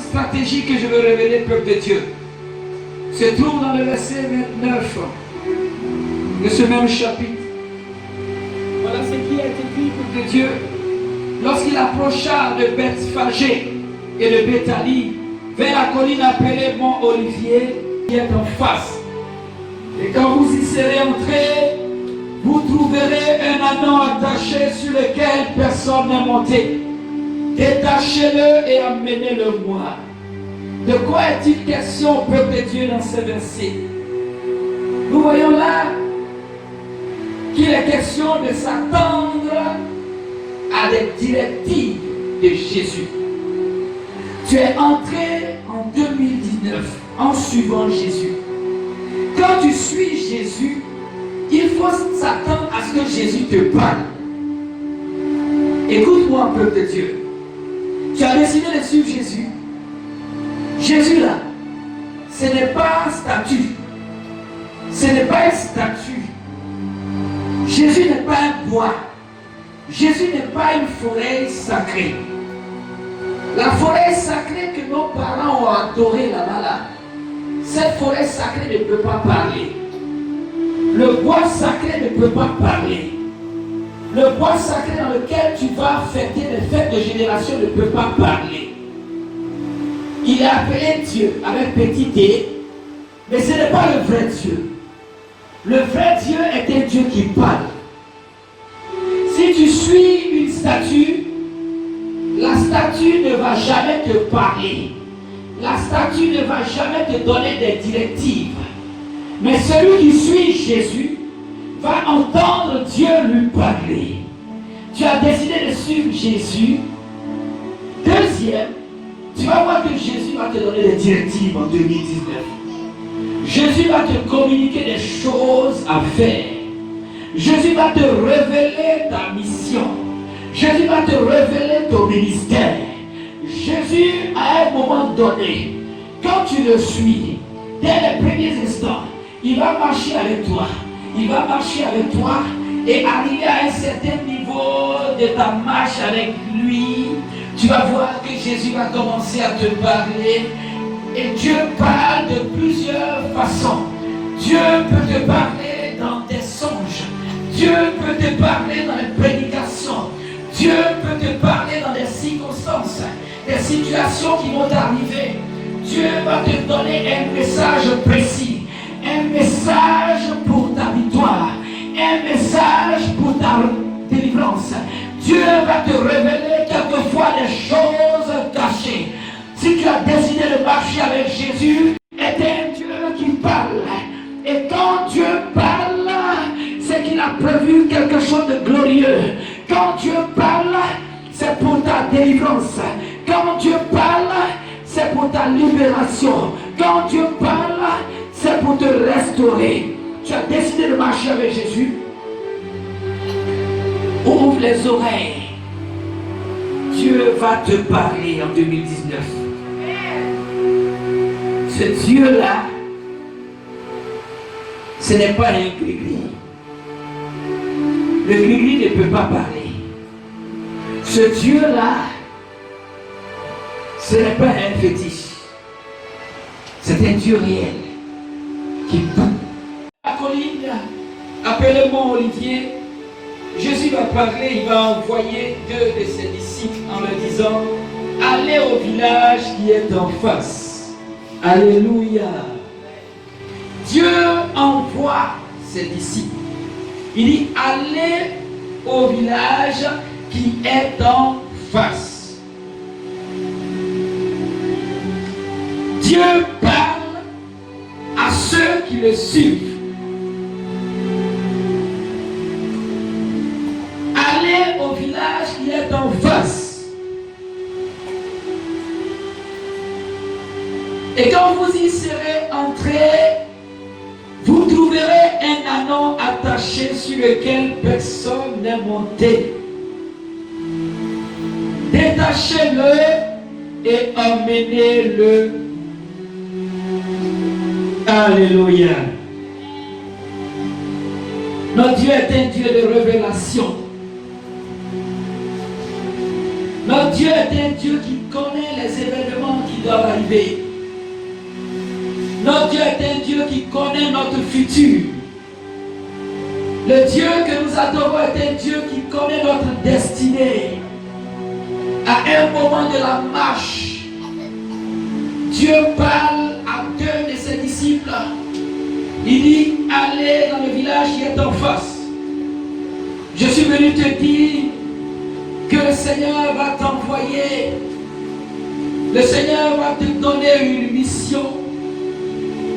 stratégie que je veux révéler, peuple de Dieu, se trouve dans le verset 29 de ce même chapitre. Voilà ce qui est écrit, peuple de Dieu. Lorsqu'il approcha de Bethphagée et de Béthanie, vers la colline appelée Mont Olivier, qui est en face. Et quand vous y serez entrés, vous trouverez un anneau attaché sur lequel personne n'est monté. Détachez-le et emmenez-le-moi. De quoi est-il question, peuple de Dieu, dans ce verset? Nous voyons là qu'il est question de s'attendre à des directives de Jésus. Tu es entré en 2019 en suivant Jésus. Quand tu suis Jésus, il faut s'attendre à ce que Jésus te parle. Écoute-moi, peuple de Dieu. Tu as décidé de suivre Jésus. Jésus là, ce n'est pas un statut. Ce n'est pas un statut. Jésus n'est pas un bois. Jésus n'est pas une forêt sacrée. La forêt sacrée que nos parents ont adorée là-bas, là, cette forêt sacrée ne peut pas parler. Le bois sacré ne peut pas parler. Le bois sacré dans lequel tu vas fêter les fêtes de génération ne peut pas parler. Il est appelé Dieu avec petit d, mais ce n'est pas le vrai Dieu. Le vrai Dieu est un Dieu qui parle. Si tu suis une statue, la statue ne va jamais te parler. La statue ne va jamais te donner des directives. Mais celui qui suit Jésus va entendre Dieu lui parler. Tu as décidé de suivre Jésus. Deuxième, tu vas voir que Jésus va te donner des directives en 2019. Jésus va te communiquer des choses à faire. Jésus va te révéler ta mission. Jésus va te révéler ton ministère. Jésus, à un moment donné, quand tu le suis, dès les premiers instants, il va marcher avec toi. Il va marcher avec toi et arriver à un certain niveau de ta marche avec lui. Tu vas voir que Jésus va commencer à te parler. Et Dieu parle de plusieurs façons. Dieu peut te parler dans tes songes. Dieu peut te parler dans les prédications. Dieu peut te parler dans des circonstances, des situations qui vont arriver. Dieu va te donner un message précis, un message pour ta victoire, un message pour ta délivrance. Dieu va te révéler quelquefois des choses cachées. Si tu as décidé de marcher avec Jésus, est un Dieu qui parle. Et quand Dieu parle, c'est qu'il a prévu quelque chose de glorieux. Quand Dieu parle, c'est pour ta délivrance. Quand Dieu parle, c'est pour ta libération. Quand Dieu parle, c'est pour te restaurer. Tu as décidé de marcher avec Jésus. Ouvre les oreilles. Dieu va te parler en 2019. Ce Dieu-là, ce n'est pas un gris-gris. Le gris-gris ne peut pas parler. Ce Dieu-là, ce n'est pas un fétiche. C'est un Dieu réel qui parle. La colline, appelée Mont Olivier, Jésus va parler, il va envoyer deux de ses disciples en leur disant: allez au village qui est en face. Alléluia. Dieu envoie ses disciples. Il dit: allez au village qui est en face. Dieu parle à ceux qui le suivent. Allez au village qui est en face. Et quand vous y serez entrés, vous trouverez un anneau attaché sur lequel personne n'est monté. Détachez-le et emmenez-le. Alléluia. Notre Dieu est un Dieu de révélation. Notre Dieu est un Dieu qui connaît les événements qui doivent arriver. Notre Dieu est un Dieu qui connaît notre futur. Le Dieu que nous adorons est un Dieu qui connaît notre destinée. À un moment de la marche, Dieu parle à deux de ses disciples. Il dit, allez dans le village qui est en face. Je suis venu te dire que le Seigneur va t'envoyer. Le Seigneur va te donner une mission.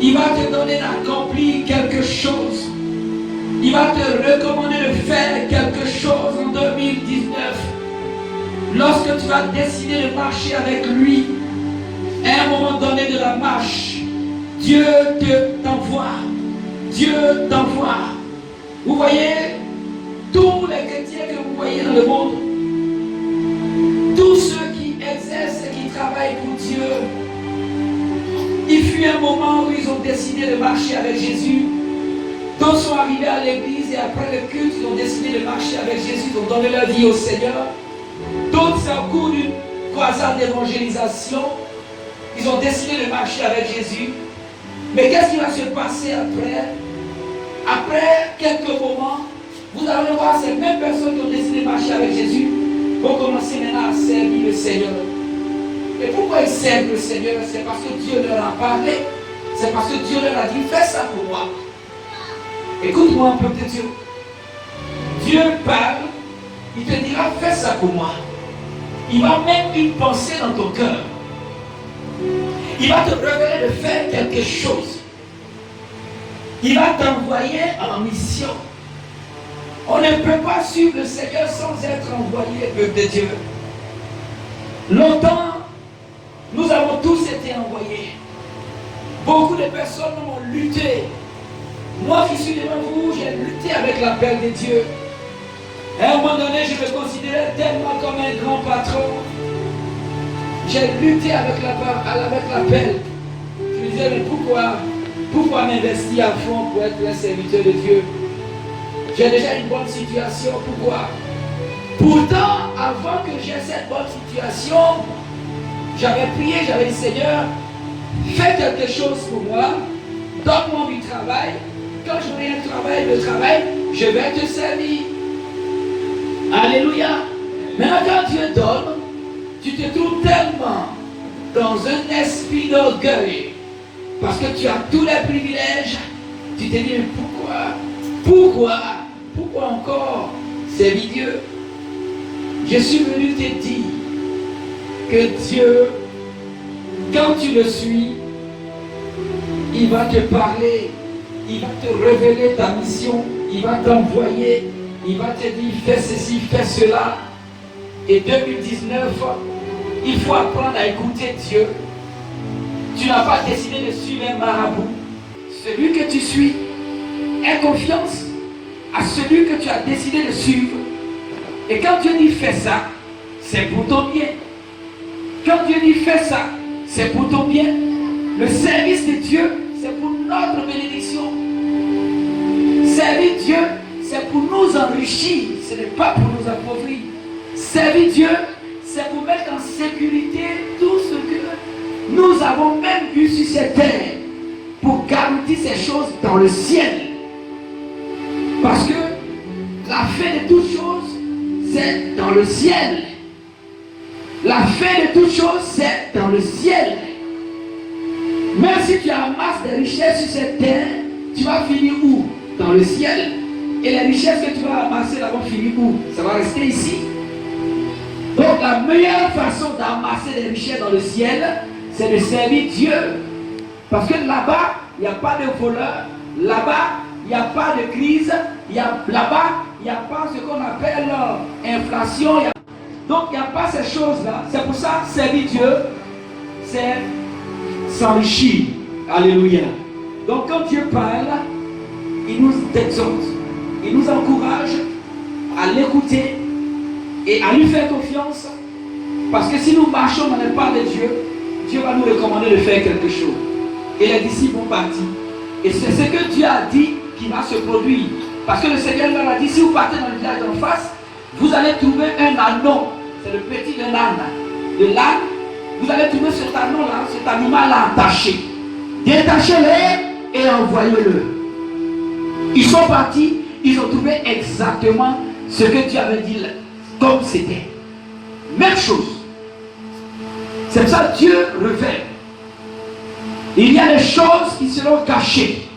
Il va te donner d'accomplir quelque chose. Il va te recommander de faire quelque chose en 2019. Lorsque tu vas décider de marcher avec lui, à un moment donné de la marche, Dieu t'envoie. Dieu t'envoie. Vous voyez, tous les chrétiens que vous voyez dans le monde, tous ceux qui exercent et qui travaillent pour Dieu, il fut un moment où ils ont décidé de marcher avec Jésus. D'autres sont arrivés à l'église et après le culte, ils ont décidé de marcher avec Jésus, ils ont donné leur vie au Seigneur. D'autres, c'est au cours d'une croisade d'évangélisation, ils ont décidé de marcher avec Jésus. Mais qu'est-ce qui va se passer après? Après quelques moments, vous allez voir ces mêmes personnes qui ont décidé de marcher avec Jésus vont commencer maintenant à servir le Seigneur. Et pourquoi ils servent le Seigneur? C'est parce que Dieu leur a parlé. C'est parce que Dieu leur a dit, fais ça pour moi. Écoute-moi un peu de Dieu. Dieu parle, il te dira, fais ça pour moi. Il va mettre une pensée dans ton cœur. Il va te révéler de faire quelque chose. Il va t'envoyer en mission. On ne peut pas suivre le Seigneur sans être envoyé, peuple de Dieu. Longtemps, nous avons tous été envoyés. Beaucoup de personnes ont lutté. Moi qui suis devant vous, j'ai lutté avec l'appel de Dieu. À un moment donné, je me considérais tellement comme un grand patron. J'ai lutté avec l'appel. Je me disais, mais pourquoi m'investir à fond pour être un serviteur de Dieu? J'ai déjà une bonne situation, pourquoi? Pourtant, avant que j'aie cette bonne situation, j'avais prié, j'avais dit, Seigneur, fais quelque chose pour moi, donne-moi du travail. Quand j'aurai un travail, le travail, je vais te servir. Alléluia. Maintenant, quand Dieu donne, tu te trouves tellement dans un esprit d'orgueil, parce que tu as tous les privilèges, tu te dis, pourquoi encore servir Dieu? Je suis venu te dire que Dieu, quand tu le suis, il va te parler, il va te révéler ta mission, il va t'envoyer, il va te dire fais ceci, fais cela. Et 2019, il faut apprendre à écouter Dieu. Tu n'as pas décidé de suivre un marabout. Celui que tu suis, aie confiance à celui que tu as décidé de suivre. Et quand Dieu dit fais ça, c'est pour ton bien. Quand Dieu dit fais ça, c'est pour ton bien. Le service de Dieu, c'est pour notre bénédiction. Servir Dieu, c'est pour nous enrichir, ce n'est pas pour nous appauvrir. Servir Dieu, c'est pour mettre en sécurité tout ce que nous avons même vu sur cette terre, pour garantir ces choses dans le ciel. Parce que la fin de toutes choses, c'est dans le ciel. La fin de toutes choses, c'est dans le ciel. Même si tu amasses des richesses sur cette terre, tu vas finir où? Dans le ciel. Et les richesses que tu vas amasser, elles vont finir où? Ça va rester ici. Donc la meilleure façon d'amasser des richesses dans le ciel, c'est de servir Dieu. Parce que là-bas, il n'y a pas de voleurs. Là-bas, il n'y a pas de crise. Là-bas, il n'y a pas ce qu'on appelle inflation. Donc il n'y a pas ces choses-là. C'est pour ça, servir Dieu, c'est s'enrichir. Alléluia. Donc quand Dieu parle, il nous exhorte, il nous encourage à l'écouter et à lui faire confiance. Parce que si nous marchons dans les pas de Dieu, Dieu va nous recommander de faire quelque chose. Et les disciples vont partir. Et c'est ce que Dieu a dit qui va se produire. Parce que le Seigneur leur a dit, si vous partez dans le village d'en face, vous allez trouver un ânon. C'est le petit d'un âne. De l'âne, Vous allez trouver cet anneau-là, cet animal-là attaché. Détachez-le et envoyez-le. Ils sont partis, ils ont trouvé exactement ce que Dieu avait dit comme c'était. Même chose. C'est pour ça que Dieu révèle. Il y a des choses qui seront cachées,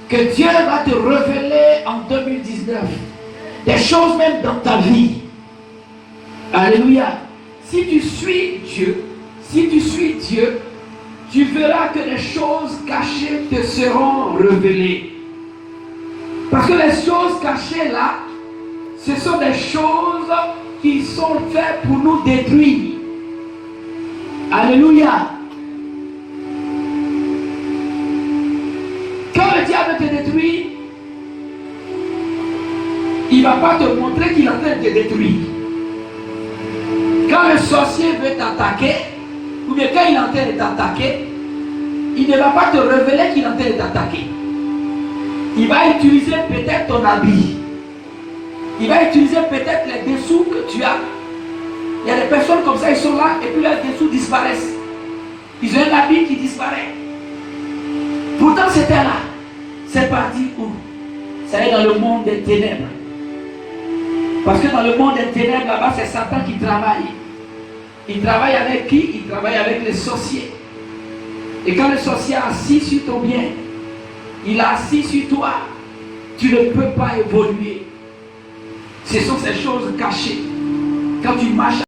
que Dieu va te révéler en 2019. Des choses même dans ta vie. Alléluia. Si tu suis Dieu, tu verras que les choses cachées te seront révélées. Parce que les choses cachées là, ce sont des choses qui sont faites pour nous détruire. Alléluia. Quand le diable te détruit, il ne va pas te montrer qu'il est en train de te détruire. Quand le sorcier veut t'attaquer, ou bien quand il est en train de t'attaquer, il ne va pas te révéler qu'il est en train de t'attaquer. Il va utiliser peut-être ton habit. Il va utiliser peut-être les dessous que tu as. Il y a des personnes comme ça, ils sont là et puis leurs dessous disparaissent. Ils ont un habit qui disparaît. Pourtant c'était là. C'est parti où? Ça est dans le monde des ténèbres. Parce que dans le monde des ténèbres, là-bas, c'est Satan qui travaille. Il travaille avec qui? Il travaille avec les sorciers. Et quand le sorcier est assis sur ton bien, il est assis sur toi, tu ne peux pas évoluer. Ce sont ces choses cachées. Quand tu marches